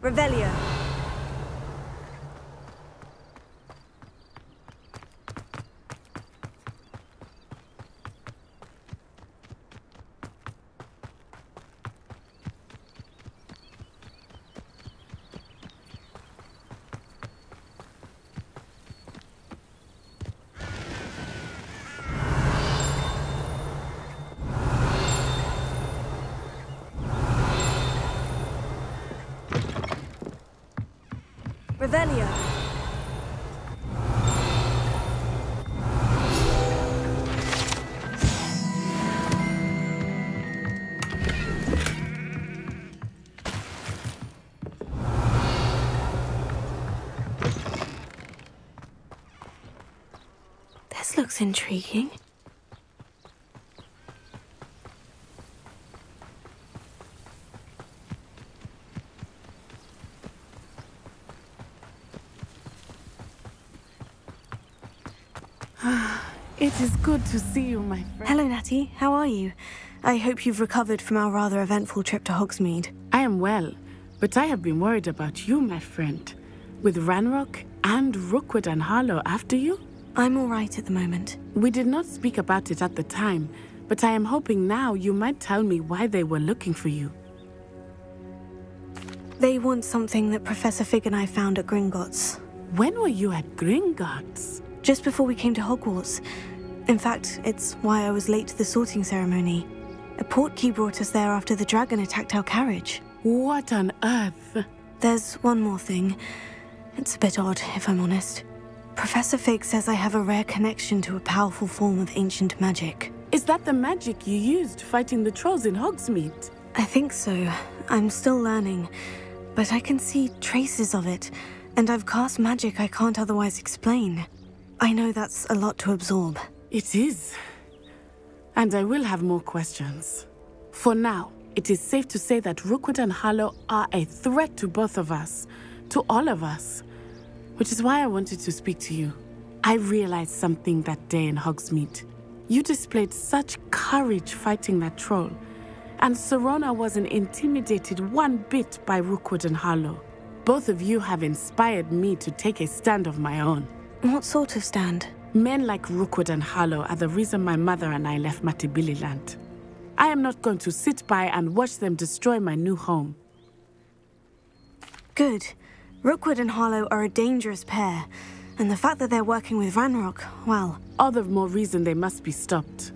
Revelio. Revelio. This looks intriguing. It is good to see you, my friend. Hello, Natty. How are you? I hope you've recovered from our rather eventful trip to Hogsmeade. I am well, but I have been worried about you, my friend. With Ranrock and Rookwood and Harlow after you? I'm all right at the moment. We did not speak about it at the time, but I am hoping now you might tell me why they were looking for you. They want something that Professor Fig and I found at Gringotts. When were you at Gringotts? Just before we came to Hogwarts. In fact, it's why I was late to the sorting ceremony. A portkey brought us there after the dragon attacked our carriage. What on earth? There's one more thing. It's a bit odd, if I'm honest. Professor Fig says I have a rare connection to a powerful form of ancient magic. Is that the magic you used fighting the trolls in Hogsmeade? I think so. I'm still learning, but I can see traces of it, and I've cast magic I can't otherwise explain. I know that's a lot to absorb. It is. And I will have more questions. For now, it is safe to say that Rookwood and Harlow are a threat to both of us, to all of us, which is why I wanted to speak to you. I realized something that day in Hogsmeade. You displayed such courage fighting that troll, and Serona wasn't intimidated one bit by Rookwood and Harlow. Both of you have inspired me to take a stand of my own. What sort of stand? Men like Rookwood and Harlow are the reason my mother and I left Matabeleland. I am not going to sit by and watch them destroy my new home. Good. Rookwood and Harlow are a dangerous pair, and the fact that they're working with Ranrock, well... All the more reason they must be stopped.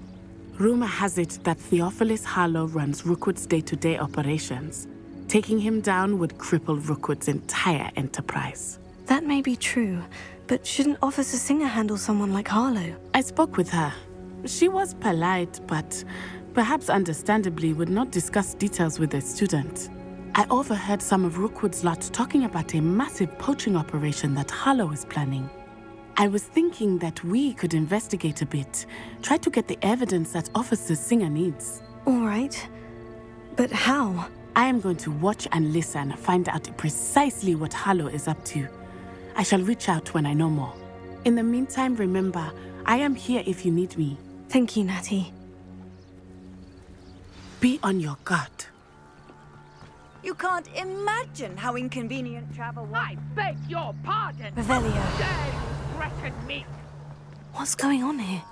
Rumor has it that Theophilus Harlow runs Rookwood's day-to-day operations. Taking him down would cripple Rookwood's entire enterprise. That may be true, but shouldn't Officer Singer handle someone like Harlow? I spoke with her. She was polite, but perhaps understandably would not discuss details with a student. I overheard some of Rookwood's lot talking about a massive poaching operation that Harlow is planning. I was thinking that we could investigate a bit, try to get the evidence that Officer Singer needs. All right. But how? I am going to watch and listen, find out precisely what Harlow is up to. I shall reach out when I know more. In the meantime, remember, I am here if you need me. Thank you, Natty. Be on your guard. You can't imagine how inconvenient travel was. I beg your pardon! Revelio. How dare you threaten me? What's going on here?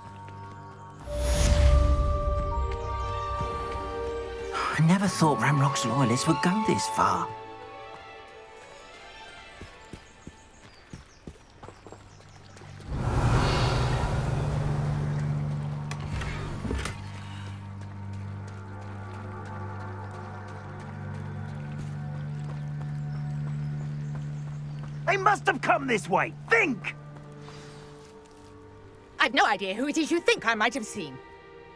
I never thought Ranrock's loyalists would go this far. They must have come this way. Think! I've no idea who it is you think I might have seen.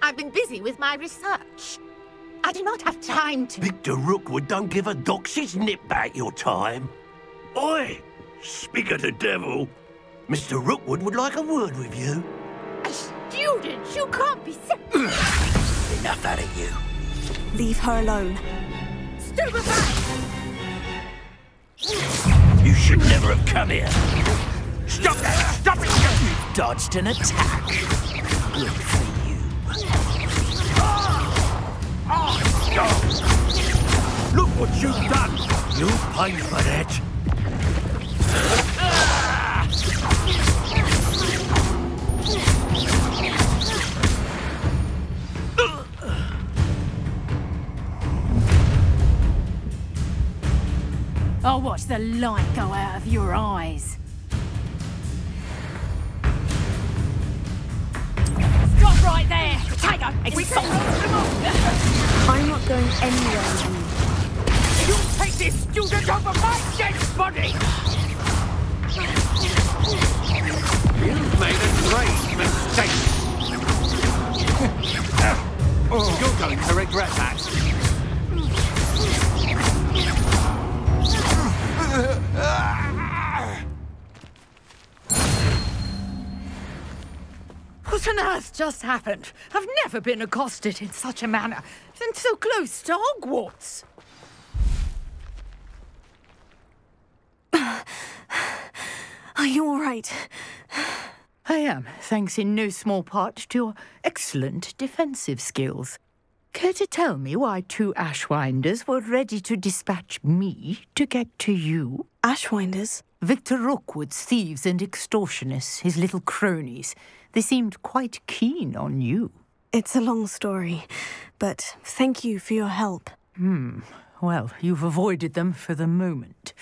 I've been busy with my research. I do not have time to... Victor Rookwood don't give a doxy's nip back your time. Oi! Speak of the devil. Mr. Rookwood would like a word with you. A student? You can't be sick. Enough out of you. Leave her alone. Stupefy! You should never have come here. Stop that! Stop it! You've dodged an attack. Good for you. Look what you've done! You'll pay for that. I'll watch the light go out of your eyes. Stop right there! Potato! I'm not going anywhere. You take this student over my dead body! You've made a grave mistake. You're going to regret that. What on earth just happened? I've never been accosted in such a manner, and so close to Hogwarts. Are you all right? I am, thanks in no small part to your excellent defensive skills. Care to tell me why 2 Ashwinders were ready to dispatch me to get to you? Ashwinders? Victor Rookwood's thieves and extortionists, his little cronies. They seemed quite keen on you. It's a long story, but thank you for your help. Well, you've avoided them for the moment.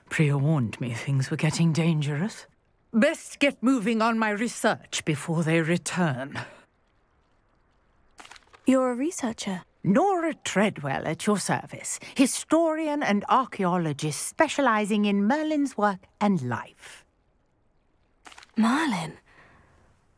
Priya warned me things were getting dangerous. Best get moving on my research before they return. You're a researcher? Nora Treadwell at your service, historian and archaeologist specializing in Merlin's work and life. Merlin?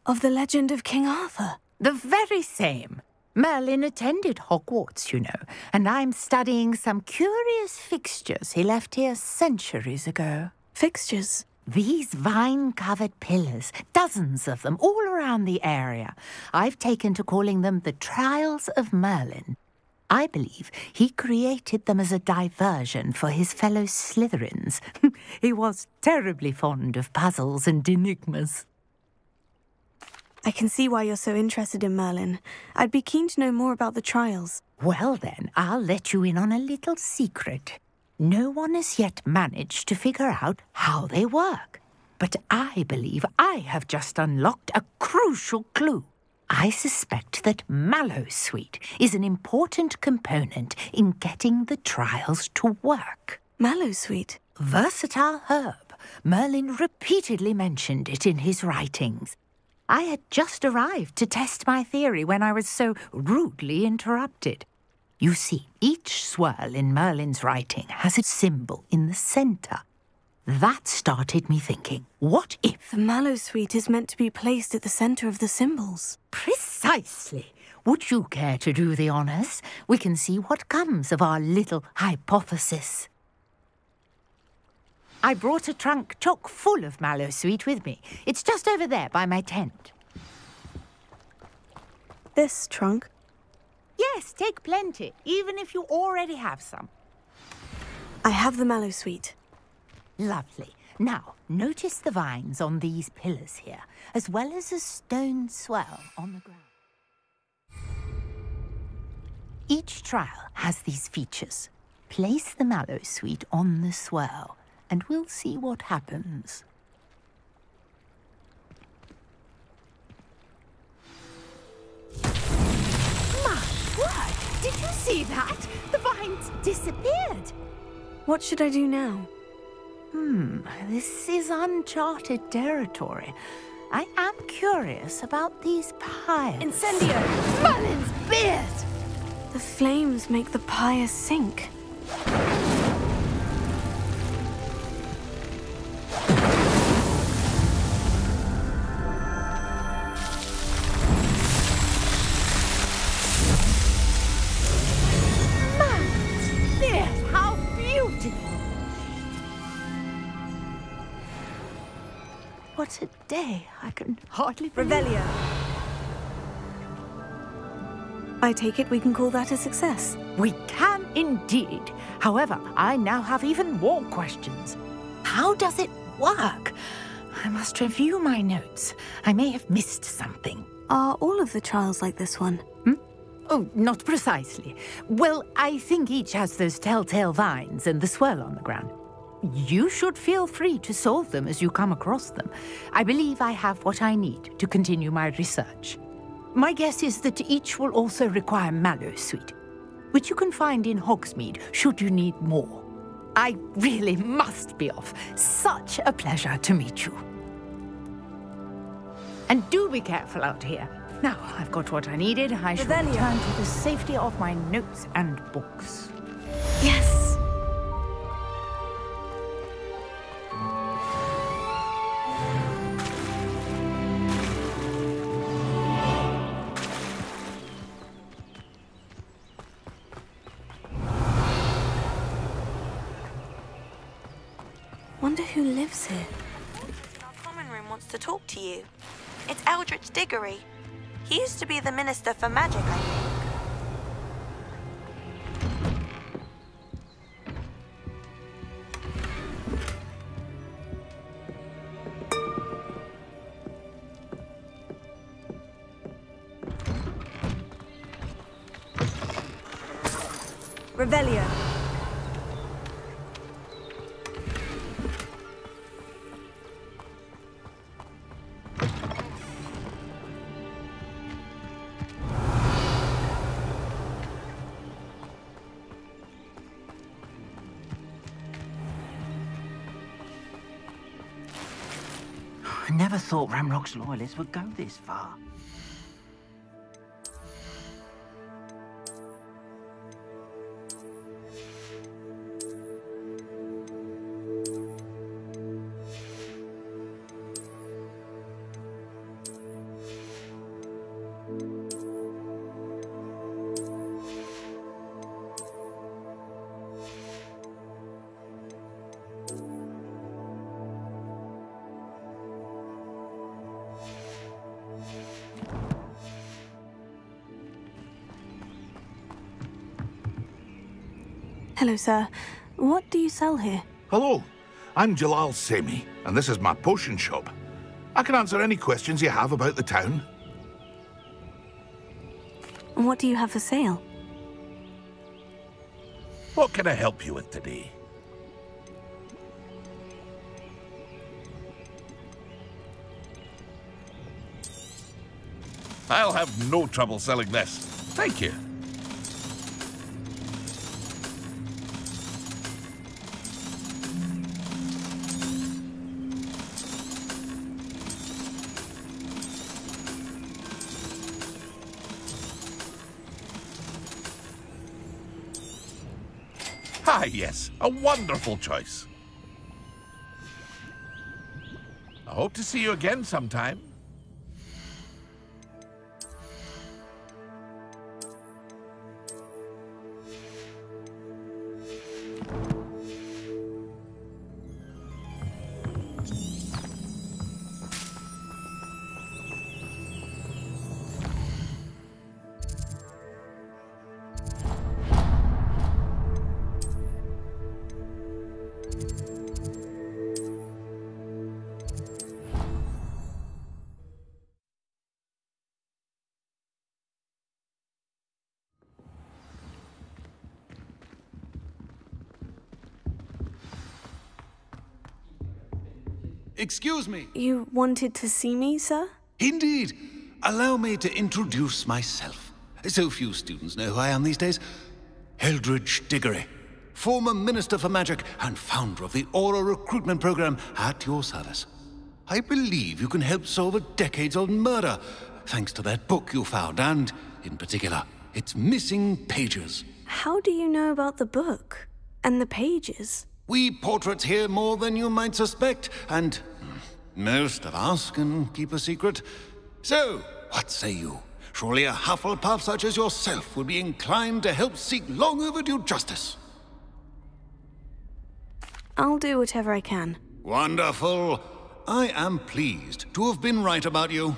Of the legend of King Arthur? The very same. Merlin attended Hogwarts, you know, and I'm studying some curious fixtures he left here centuries ago. Fixtures? These vine-covered pillars, dozens of them, all around the area. I've taken to calling them the Trials of Merlin. I believe he created them as a diversion for his fellow Slytherins. He was terribly fond of puzzles and enigmas. I can see why you're so interested in Merlin. I'd be keen to know more about the trials. Well then, I'll let you in on a little secret. No one has yet managed to figure out how they work. But I believe I have just unlocked a crucial clue. I suspect that Mallowsweet is an important component in getting the trials to work. Mallowsweet? Versatile herb. Merlin repeatedly mentioned it in his writings. I had just arrived to test my theory when I was so rudely interrupted. You see, each swirl in Merlin's writing has a symbol in the centre. That started me thinking, what if... The Mallowsweet is meant to be placed at the centre of the symbols. Precisely. Would you care to do the honours? We can see what comes of our little hypothesis. I brought a trunk chock full of Mallowsweet with me. It's just over there by my tent. This trunk? Yes, take plenty, even if you already have some. I have the Mallowsweet. Lovely. Now, notice the vines on these pillars here, as well as a stone swell on the ground. Each trial has these features. Place the Mallowsweet on the swell, and we'll see what happens. My word! Did you see that? The vines disappeared. What should I do now? This is uncharted territory. I am curious about these pyres. Incendio! Merlin's beard! The flames make the pyre sink. Merlin's beard! How beautiful! What a day. I can hardly Revelio. I take it we can call that a success. We can indeed. However, I now have even more questions. How does it work? I must review my notes. I may have missed something. Are all of the trials like this one? Oh, not precisely. Well, I think each has those telltale vines and the swirl on the ground. You should feel free to solve them as you come across them. I believe I have what I need to continue my research. My guess is that each will also require mallowsweet, which you can find in Hogsmeade should you need more. I really must be off. Such a pleasure to meet you. And do be careful out here. Now, I've got what I needed. I shall return to the safety of my notes and books. Yes! Wonder who lives here. Our common room wants to talk to you. It's Eldritch Diggory. He used to be the Minister for Magic, I think. Revelio. I never thought Ramrock's loyalists would go this far. Hello, sir. What do you sell here? Hello, I'm Jalal Semi, and this is my potion shop. I can answer any questions you have about the town. And what do you have for sale? What can I help you with today? I'll have no trouble selling this. Thank you. Ah, yes, a wonderful choice. I hope to see you again sometime. Excuse me. You wanted to see me, sir? Indeed. Allow me to introduce myself. So few students know who I am these days. Eldritch Diggory, former Minister for Magic and founder of the Aura recruitment program, at your service. I believe you can help solve a decades-old murder, thanks to that book you found, and, in particular, its missing pages. How do you know about the book? And the pages? We portraits hear more than you might suspect, and most of us can keep a secret. So, what say you? Surely a Hufflepuff such as yourself would be inclined to help seek long overdue justice. I'll do whatever I can. Wonderful. I am pleased to have been right about you.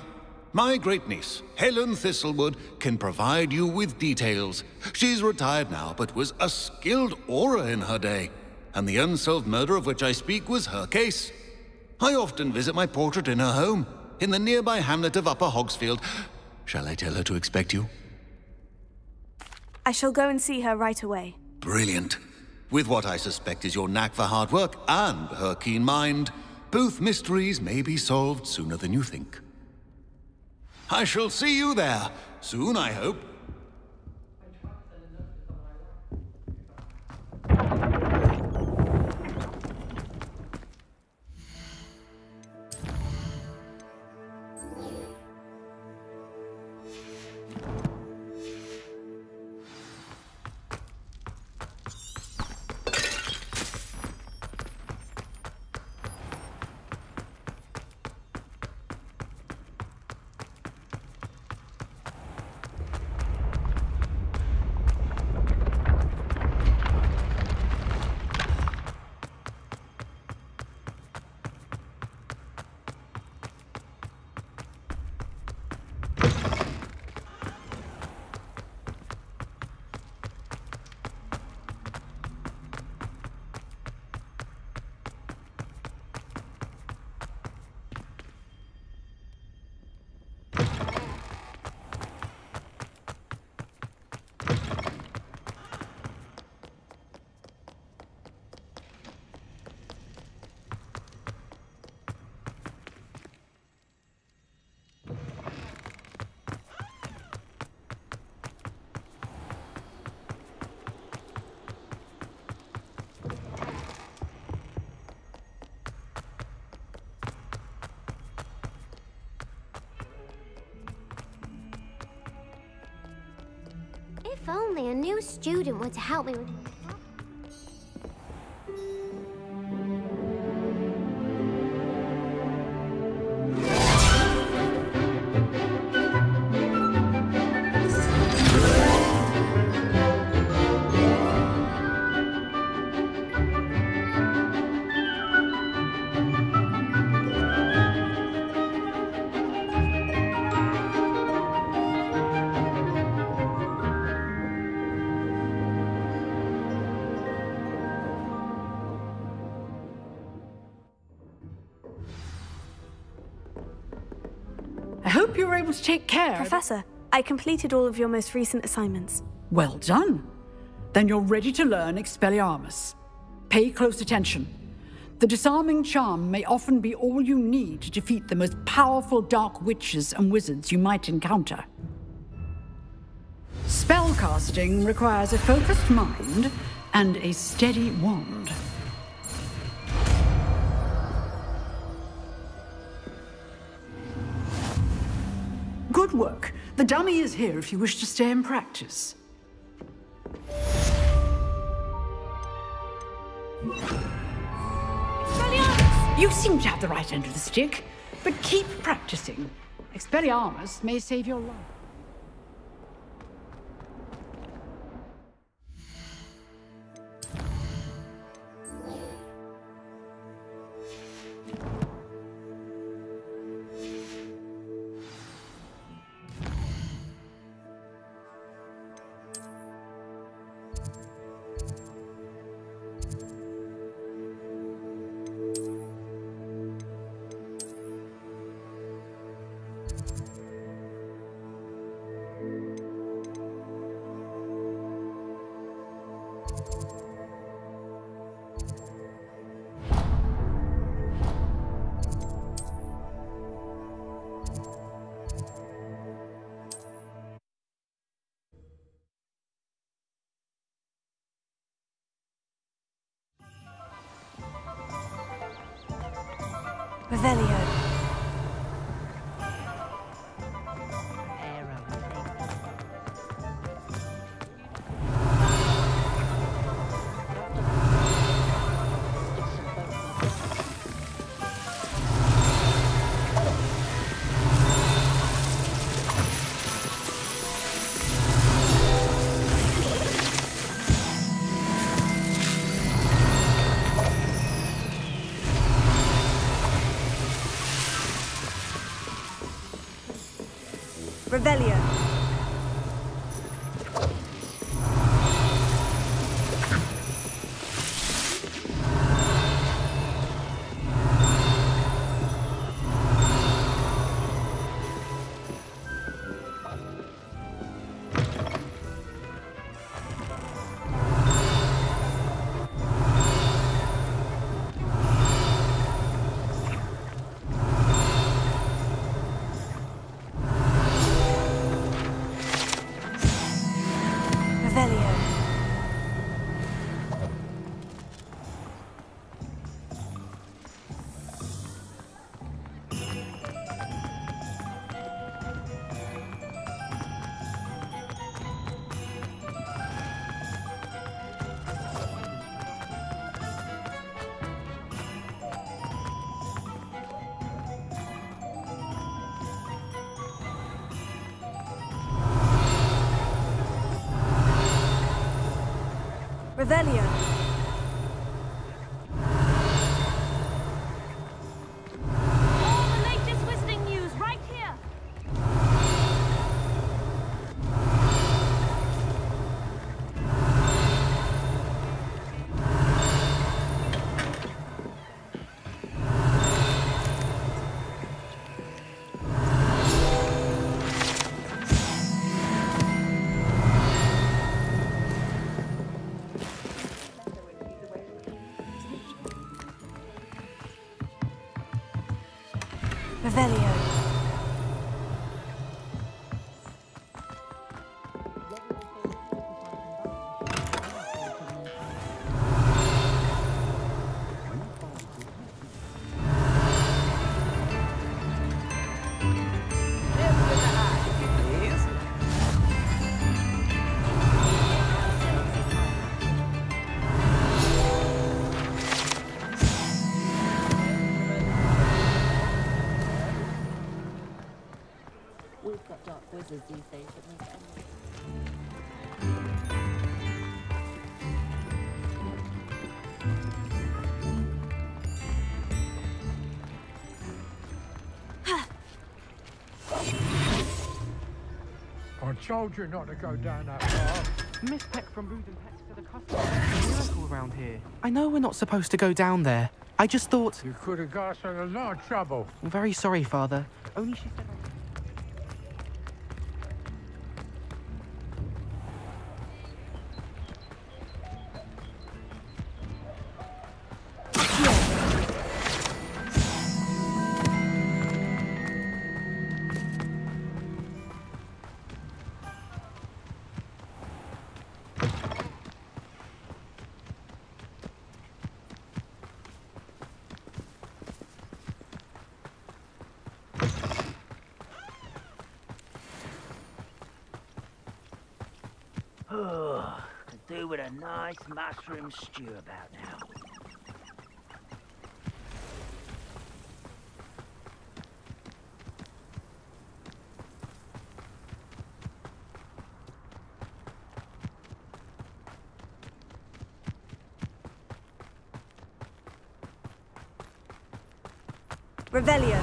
My great-niece, Helen Thistlewood, can provide you with details. She's retired now, but was a skilled aura in her day. And the unsolved murder of which I speak was her case. I often visit my portrait in her home, in the nearby hamlet of Upper Hogsfield. Shall I tell her to expect you? I shall go and see her right away. Brilliant. With what I suspect is your knack for hard work and her keen mind, both mysteries may be solved sooner than you think. I shall see you there, soon I hope. If only a new student were to help me with... I hope you were able to take care. Professor, I completed all of your most recent assignments. Well done. Then you're ready to learn Expelliarmus. Pay close attention. The disarming charm may often be all you need to defeat the most powerful dark witches and wizards you might encounter. Spellcasting requires a focused mind and a steady wand. Good work. The dummy is here if you wish to stay and practice. Expelliarmus! You seem to have the right end of the stick, but keep practicing. Expelliarmus may save your life. Revelio. Revelio. Revelio. All the latest Wizarding news right here. Revelio. I told you not to go down that far. Miss Peck from Brood and Pets for the Customer. Miracle around here. I know we're not supposed to go down there. I just thought... You could have got us in a lot of trouble. I'm very sorry, Father. Only she said... Could do with a nice mushroom stew about now. Revelio.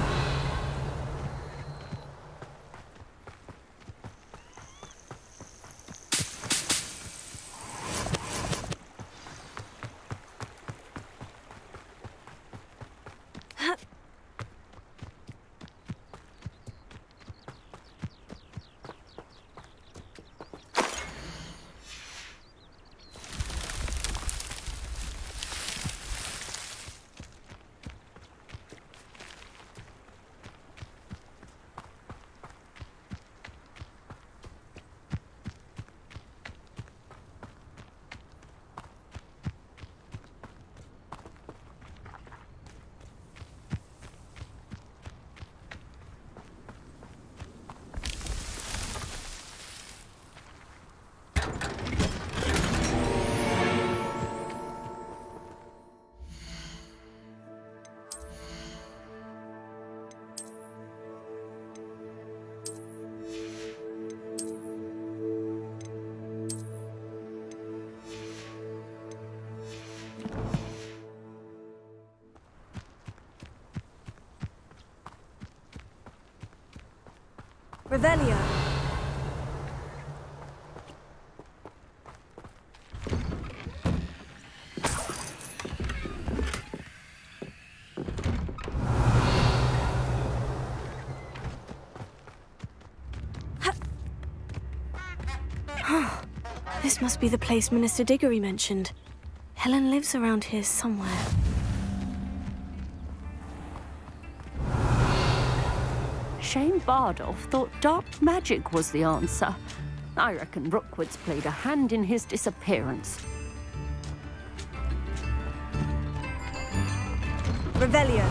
Revelio. This must be the place Minister Diggory mentioned. Helen lives around here somewhere. Shane Bardolph thought dark magic was the answer. I reckon Rookwood's played a hand in his disappearance. Revelio.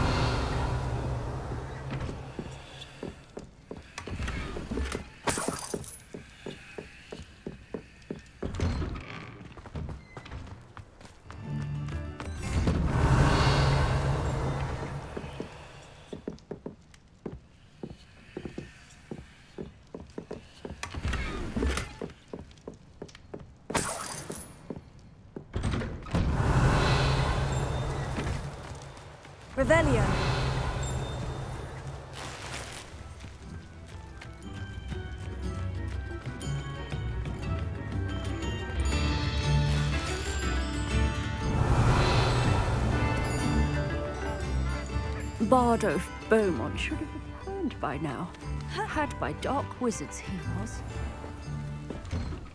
Revelio. Bardo Beaumont should have returned by now. Had by dark wizards he was.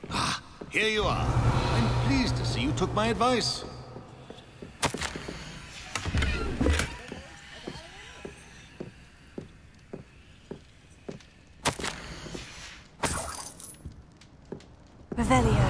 Ah, here you are. I'm pleased to see you took my advice. Revelio.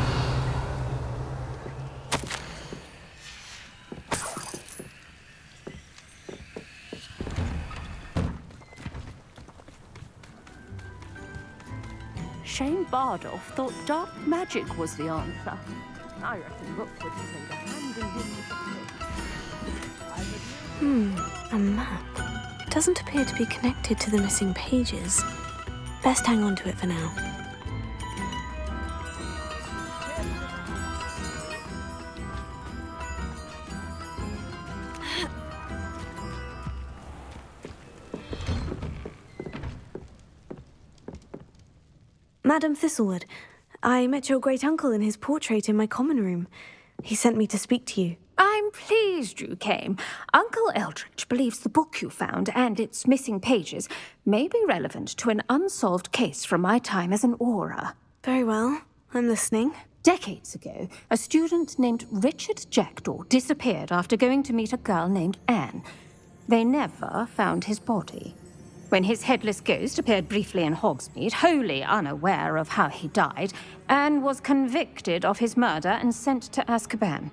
Shane Bardolph thought dark magic was the answer. I reckon Rookwood played a hand in his A map. Doesn't appear to be connected to the missing pages. Best hang on to it for now. Madam Thistlewood, I met your great-uncle in his portrait in my common room. He sent me to speak to you. I'm pleased you came. Uncle Eldridge believes the book you found and its missing pages may be relevant to an unsolved case from my time as an Auror. Very well. I'm listening. Decades ago, a student named Richard Jackdaw disappeared after going to meet a girl named Anne. They never found his body. When his headless ghost appeared briefly in Hogsmeade, wholly unaware of how he died, Anne was convicted of his murder and sent to Azkaban.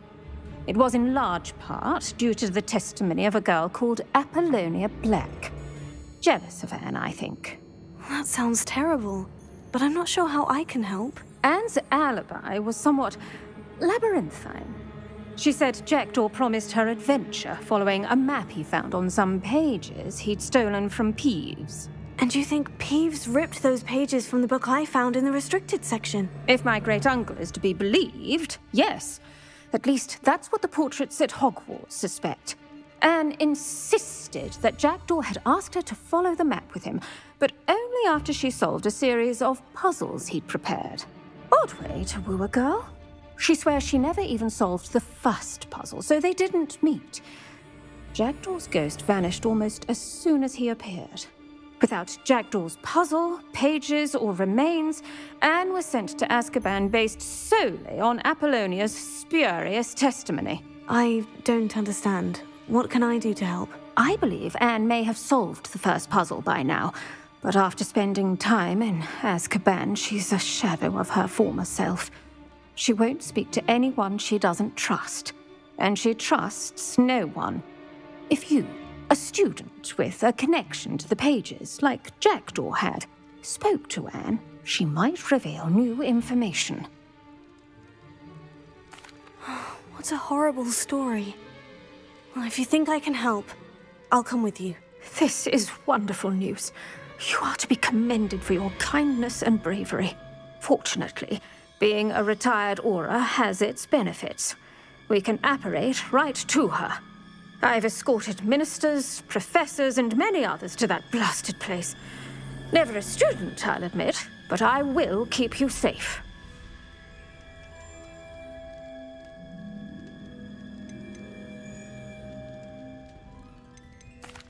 It was in large part due to the testimony of a girl called Apollonia Black. Jealous of Anne, I think. That sounds terrible, but I'm not sure how I can help. Anne's alibi was somewhat labyrinthine. She said Jackdaw promised her adventure following a map he found on some pages he'd stolen from Peeves. And you think Peeves ripped those pages from the book I found in the restricted section? If my great-uncle is to be believed, yes. At least that's what the portraits at Hogwarts suspect. Anne insisted that Jackdaw had asked her to follow the map with him, but only after she solved a series of puzzles he'd prepared. Odd way to woo a girl. She swears she never even solved the first puzzle, so they didn't meet. Jackdaw's ghost vanished almost as soon as he appeared. Without Jackdaw's puzzle, pages, or remains, Anne was sent to Azkaban based solely on Apollonia's spurious testimony. I don't understand. What can I do to help? I believe Anne may have solved the first puzzle by now, but after spending time in Azkaban, she's a shadow of her former self. She won't speak to anyone she doesn't trust, and she trusts no one. If you, a student with a connection to the pages, like Jackdaw had, spoke to Anne, she might reveal new information. What a horrible story. Well, if you think I can help, I'll come with you. This is wonderful news. You are to be commended for your kindness and bravery. Fortunately, being a retired Auror has its benefits. We can apparate right to her. I've escorted ministers, professors, and many others to that blasted place. Never a student, I'll admit, but I will keep you safe.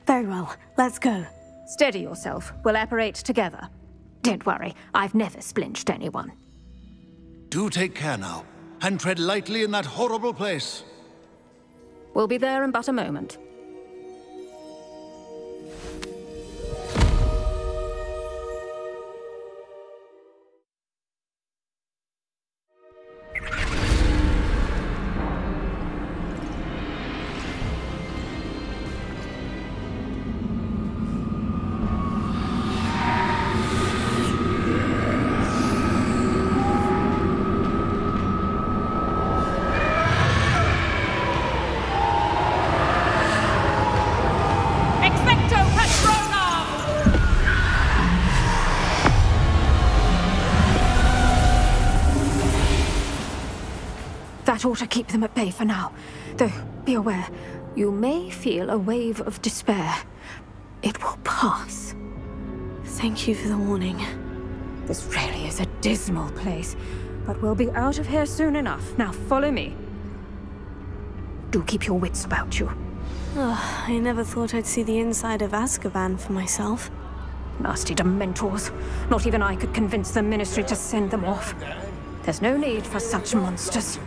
Very well. Let's go. Steady yourself. We'll apparate together. Don't worry, I've never splinched anyone. Do take care now, and tread lightly in that horrible place. We'll be there in but a moment. That ought to keep them at bay for now. Though, be aware, You may feel a wave of despair. It will pass. Thank you for the warning. This really is a dismal place, but we'll be out of here soon enough. Now follow me. Do keep your wits about you. Oh, I never thought I'd see the inside of Azkaban for myself. Nasty Dementors. Not even I could convince the Ministry to send them off. There's no need for such monsters.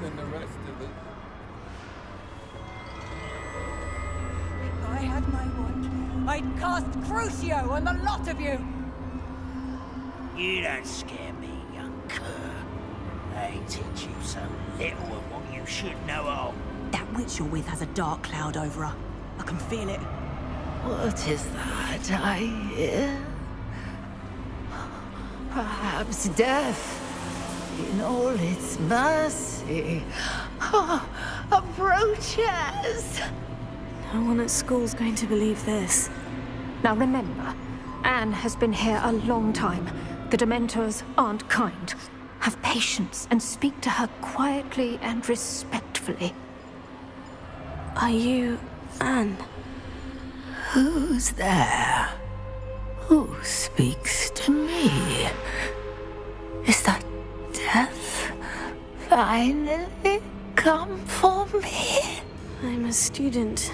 If I had my wand, I'd cast Crucio on the lot of you! You don't scare me, young cur. They teach you so little of what you should know of. That witch you're with has a dark cloud over her. I can feel it. What is that I hear? Perhaps death, in all its mercy, approaches. No one at school's going to believe this. Now remember, Anne has been here a long time. The Dementors aren't kind. Have patience and speak to her quietly and respectfully. Are you Anne? Who's there? Who speaks to me? Is that death finally come for me? I'm a student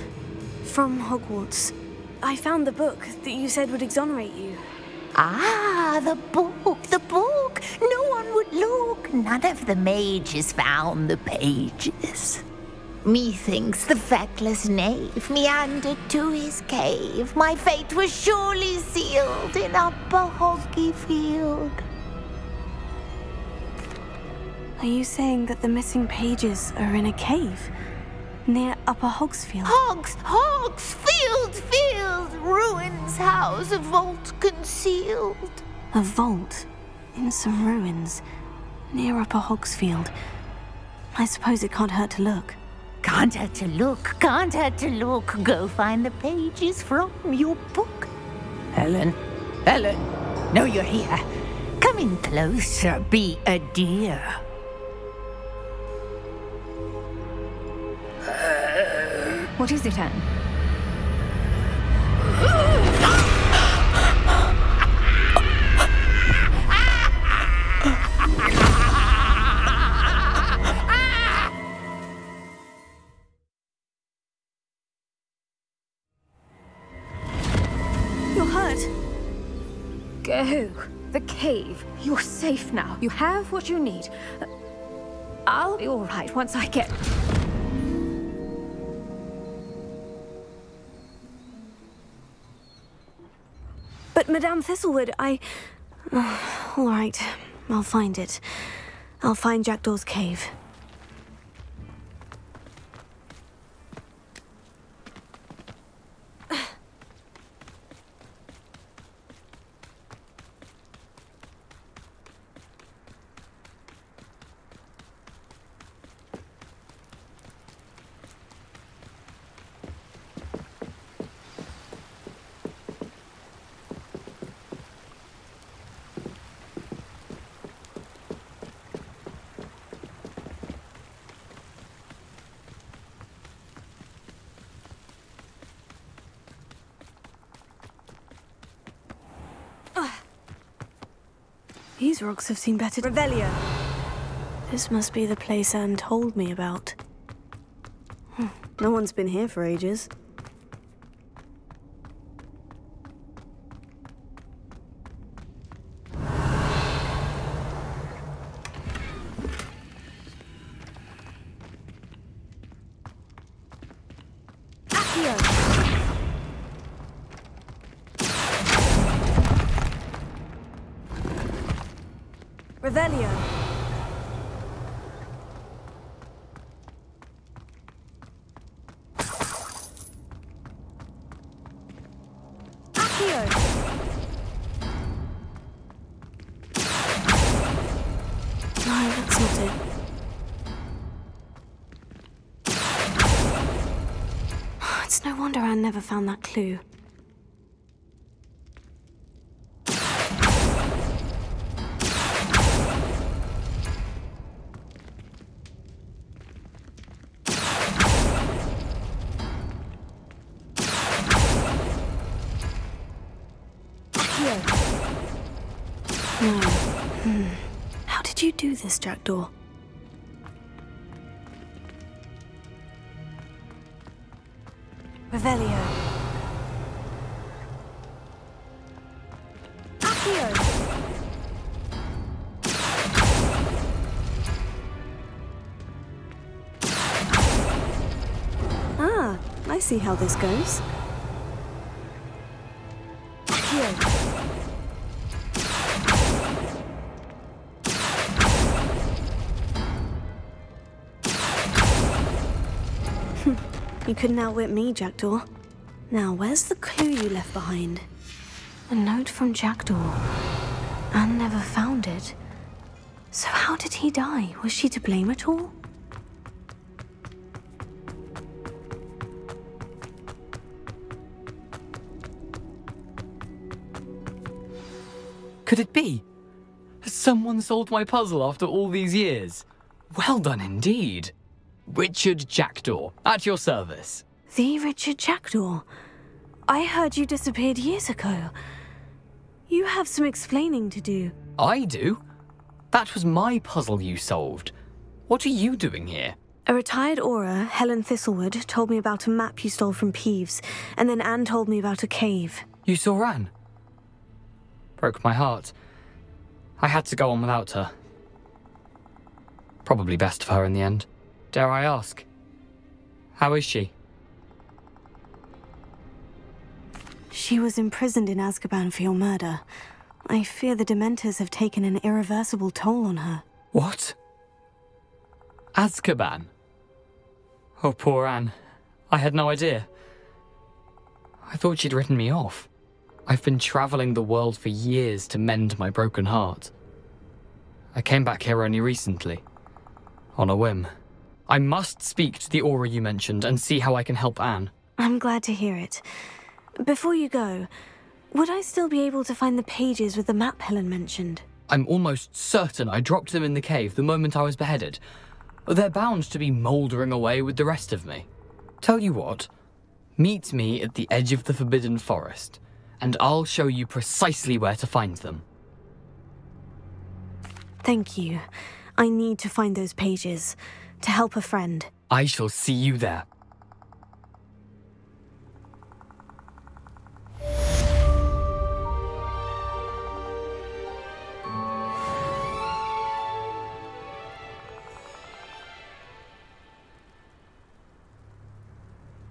from Hogwarts. I found the book that you said would exonerate you. Ah, the book, the book. No one would look. None of the mages found the pages. Methinks the feckless knave meandered to his cave. My fate was surely sealed in Upper Hoggyfield. Are you saying that the missing pages are in a cave? Near Upper Hogsfield? Hogsfield! Ruins house, a vault concealed. A vault? In some ruins? Near Upper Hogsfield? I suppose it can't hurt to look. Can't hurt to look. Go find the pages from your book. Helen! No, you're here. Come in closer, be a dear. What is it, Anne? You're hurt. Go. The cave. You're safe now. You have what you need. I'll be all right once I get... But Madame Thistlewood, all right, I'll find it. I'll find Jackdaw's cave. These rocks have seen better... Revelio. This must be the place Anne told me about. No one's been here for ages. Revelio. Accio. No, that's not it. It's no wonder Anne never found that clue. No. How did you do this, Jackdaw? Revelio. Accio. Ah, I see how this goes. Accio. You couldn't outwit me, Jackdaw. Now, where's the clue you left behind? A note from Jackdaw. Anne never found it. So how did he die? Was she to blame at all? Could it be? Has someone solved my puzzle after all these years? Well done indeed. Richard Jackdaw, at your service. The Richard Jackdaw? I heard you disappeared years ago. You have some explaining to do. I do? That was my puzzle you solved. What are you doing here? A retired Aura, Helen Thistlewood, told me about a map you stole from Peeves, and then Anne told me about a cave. You saw Anne? Broke my heart. I had to go on without her. Probably best for her in the end. Dare I ask? How is she? She was imprisoned in Azkaban for your murder. I fear the Dementors have taken an irreversible toll on her. What? Azkaban? Oh, poor Anne. I had no idea. I thought she'd written me off. I've been traveling the world for years to mend my broken heart. I came back here only recently, on a whim. I must speak to the Aura you mentioned and see how I can help Anne. I'm glad to hear it. Before you go, would I still be able to find the pages with the map Helen mentioned? I'm almost certain I dropped them in the cave the moment I was beheaded. They're bound to be mouldering away with the rest of me. Tell you what, meet me at the edge of the Forbidden Forest, and I'll show you precisely where to find them. Thank you. I need to find those pages. To help a friend. I shall see you there.